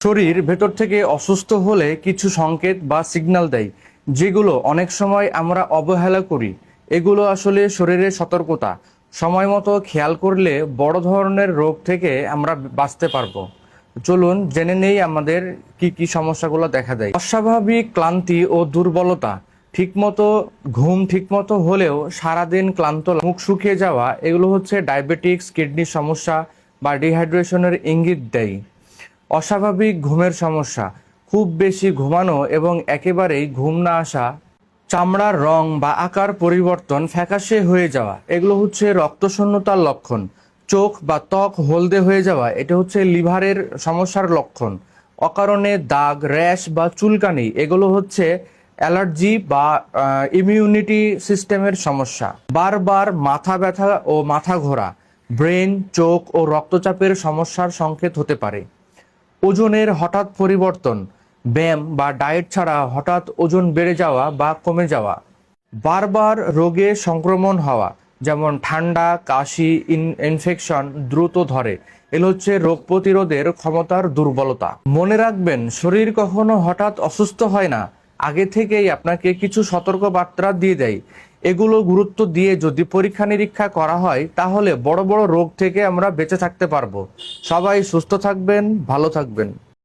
শরীর ভেতর থেকে অসুস্থ হলে কিছু সংকেত বা সিগন্যাল দেয়, যেগুলো অনেক সময় আমরা অবহেলা করি। এগুলো আসলে শরীরের সতর্কতা। সময় মতো খেয়াল করলে বড় ধরনের রোগ থেকে আমরা বাঁচতে পারবো। চলুন জেনে নেই আমাদের কি কি সমস্যাগুলো দেখা দেয়। অস্বাভাবিক ক্লান্তি ও দুর্বলতা, ঠিকমতো ঘুম ঠিকমতো হলেও সারাদিন ক্লান্ত, মুখ শুকিয়ে যাওয়া, এগুলো হচ্ছে ডায়াবেটিক্স, কিডনির সমস্যা বা ডিহাইড্রেশনের ইঙ্গিত দেয়। অস্বাভাবিক ঘুমের সমস্যা, খুব বেশি ঘুমানো এবং একেবারেই ঘুম না আসা, চামড়ার রং বা আকার পরিবর্তন, ফ্যাকাশে হয়ে যাওয়া, এগুলো হচ্ছে রক্তশূন্যতার লক্ষণ। চোখ বা ত্বক হলদে হয়ে যাওয়া, এটা হচ্ছে লিভারের সমস্যার লক্ষণ। অকারণে দাগ, র্যাশ বা চুলকানি, এগুলো হচ্ছে অ্যালার্জি বা ইমিউনিটি সিস্টেমের সমস্যা। বারবার মাথা ব্যথা ও মাথা ঘোরা, ব্রেন, চোখ ও রক্তচাপের সমস্যার সংকেত হতে পারে। ওজনের হঠাৎ পরিবর্তন, ব্যায়াম বা ডায়েট ছাড়া হঠাৎ ওজন বেড়ে যাওয়া বা কমে যাওয়া। বারবার রোগে সংক্রমণ হওয়া, যেমন ঠান্ডা, কাশি, ইনফেকশন দ্রুত ধরে, এগুলো হচ্ছে রোগ প্রতিরোধের ক্ষমতার দুর্বলতা। মনে রাখবেন, শরীর কখনো হঠাৎ অসুস্থ হয় না, আগে থেকেই আপনাকে কিছু সতর্ক বার্তা দিয়ে দেয়। এগুলো গুরুত্ব দিয়ে যদি পরীক্ষা নিরীক্ষা করা হয়, তাহলে বড় বড় রোগ থেকে আমরা বেঁচে থাকতে পারবো। সবাই সুস্থ থাকবেন, ভালো থাকবেন।